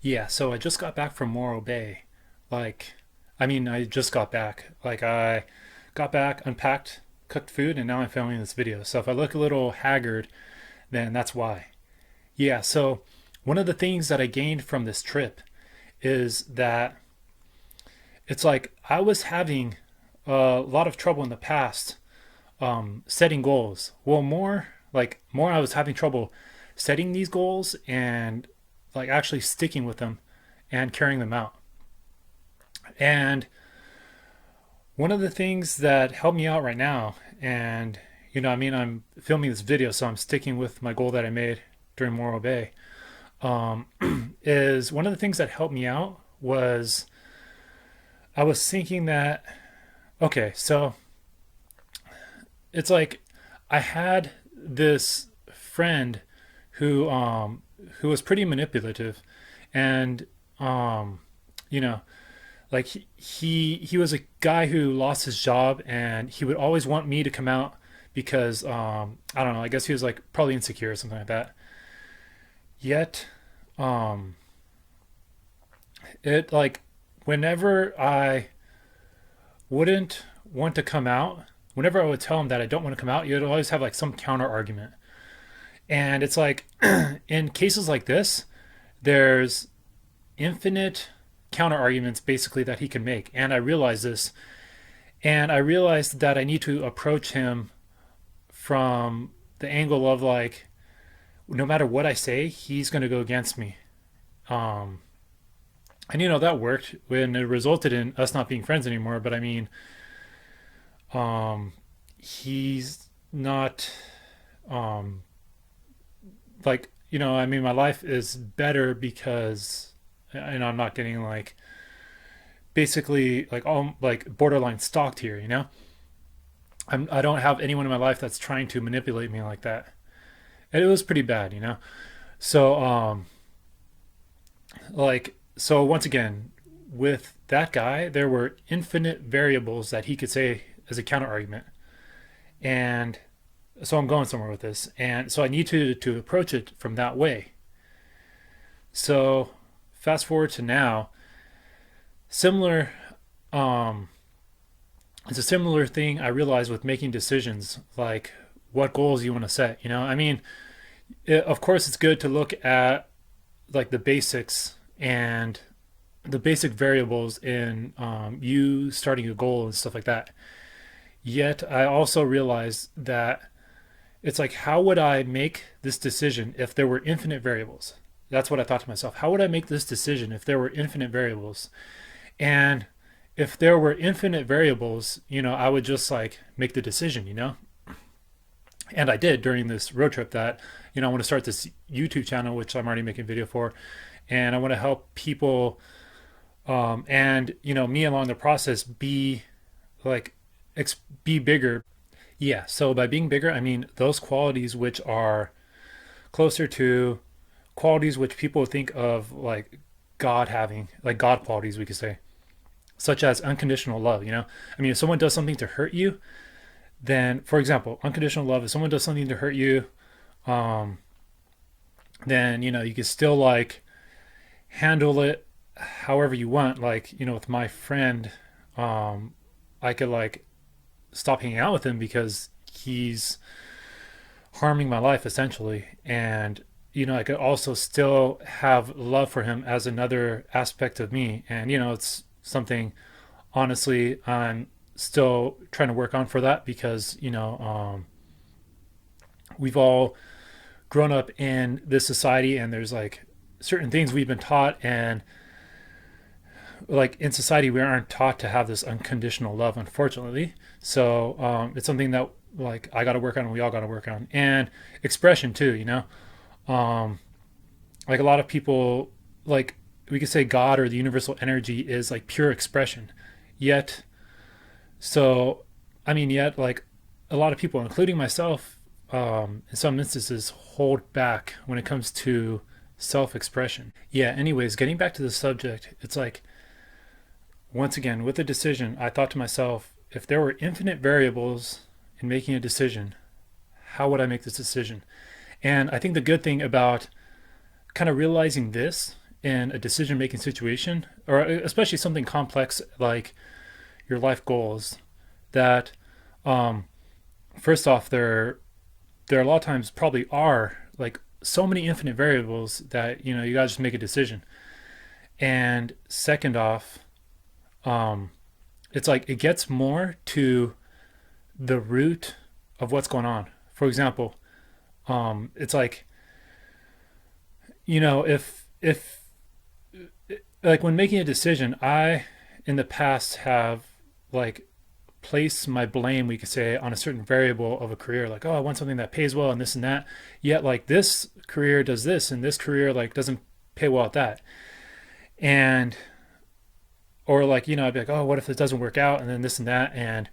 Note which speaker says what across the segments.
Speaker 1: Yeah, so I just got back from Morro Bay. Like, I just got back. Like, I got back, unpacked, cooked food, and now I'm filming this video. So if I look a little haggard, then that's why. Yeah, so one of the things that I gained from this trip is that it's like I was having a lot of trouble in the past setting goals. Well, more I was having trouble setting these goals and like actually sticking with them and carrying them out. And one of the things that helped me out right now, and I'm filming this video, so I'm sticking with my goal that I made during Morro Bay. Is one of the things that helped me out was I was thinking that okay, so it's like I had this friend who who was pretty manipulative, and um, you know like he was a guy who lost his job, and he would always want me to come out because I don't know, I guess he was like probably insecure or something like that. Yet um it like whenever I wouldn't want to come out, whenever I would tell him that I don't want to come out, you'd always have like some counter argument. And it's like in cases like this, there's infinite counter arguments basically that he can make. And I realized this, and I realized that I need to approach him from the angle of like no matter what I say, he's going to go against me. Um, and that worked when it resulted in us not being friends anymore. But um, he's not um, like my life is better because I'm not getting like basically like all like borderline stalked here. I don't have anyone in my life that's trying to manipulate me like that. And it was pretty bad. So so once again, with that guy, there were infinite variables that he could say as a counter argument. And so I'm going somewhere with this. And so I need to approach it from that way. So fast forward to now, similar um it's a similar thing I realized with making decisions, like what goals you want to set. Of course it's good to look at like the basics and the basic variables in you starting a goal and stuff like that. Yet I also realized that it's like, how would I make this decision if there were infinite variables? That's what I thought to myself. How would I make this decision if there were infinite variables? And if there were infinite variables, I would just like make the decision. And I did during this road trip that, I want to start this YouTube channel, which I'm already making a video for. And I want to help people and, me along the process be like, be bigger. Yeah. So by being bigger, I mean those qualities which are closer to qualities which people think of like God having, like God qualities, we could say, such as unconditional love. If someone does something to hurt you, then, for example, unconditional love, if someone does something to hurt you, um, then, you can still like handle it however you want. Like, with my friend, um, I could like stop hanging out with him because he's harming my life essentially. And, I could also still have love for him as another aspect of me. And, it's something honestly I'm still trying to work on for that because, we've all grown up in this society, and there's like certain things we've been taught, and like in society we aren't taught to have this unconditional love, unfortunately. So it's something that like I got to work on, and we all got to work on. And expression too. Um, like a lot of people, like we could say God or the universal energy is like pure expression. Yet so yet like a lot of people, including myself, in some instances hold back when it comes to self-expression. Yeah, anyways, getting back to the subject, it's like once again with the decision, I thought to myself, if there were infinite variables in making a decision, how would I make this decision? And I think the good thing about kind of realizing this in a decision making situation, or especially something complex like your life goals, that um, first off, there a lot of times probably are like so many infinite variables that you gotta just make a decision. And second off, um, it's like it gets more to the root of what's going on. For example, it's like if like when making a decision, I in the past have like placed my blame, we could say, on a certain variable of a career, like, oh, I want something that pays well and this and that. Yet like this career does this and this career like doesn't pay well at that. And or like, I'd be like, oh, what if it doesn't work out and then this and that. And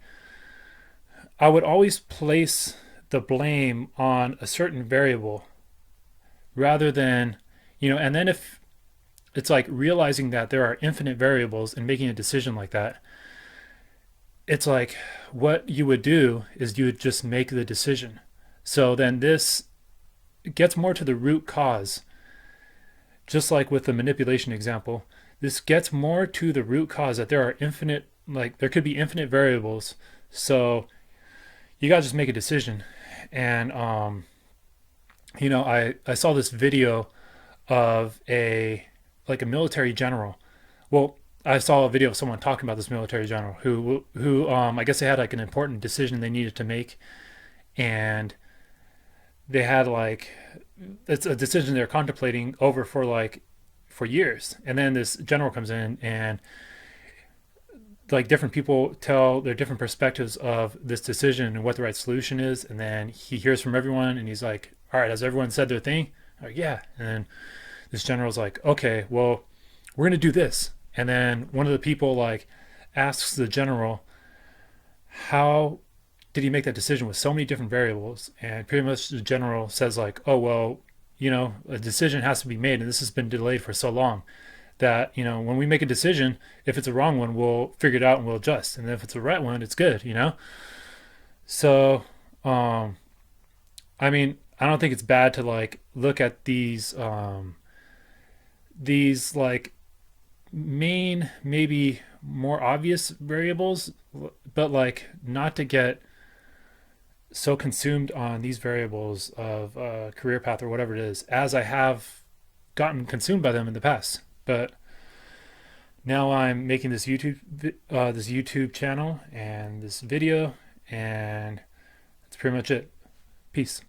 Speaker 1: I would always place the blame on a certain variable rather than, and then if it's like realizing that there are infinite variables and making a decision like that, it's like what you would do is you would just make the decision. So then this gets more to the root cause. Just like with the manipulation example, this gets more to the root cause that there are infinite, like there could be infinite variables. So you gotta just make a decision. And I saw this video of a military general. Well, I saw a video of someone talking about this military general who I guess they had like an important decision they needed to make, and they had like it's a decision they're contemplating over for years. And then this general comes in and like different people tell their different perspectives of this decision and what the right solution is, and then he hears from everyone and he's like, all right, has everyone said their thing? Like, yeah. And then this general's like, okay, well, we're gonna do this. And then one of the people like asks the general, how did he make that decision with so many different variables? And pretty much the general says like, oh well, a decision has to be made and this has been delayed for so long that when we make a decision, if it's a wrong one, we'll figure it out and we'll adjust, and if it's a right one, it's good. So I mean, I don't think it's bad to like look at these like main, maybe more obvious variables, but like not to get so consumed on these variables of career path or whatever it is, as I have gotten consumed by them in the past. But now I'm making this YouTube channel and this video, and that's pretty much it. Peace.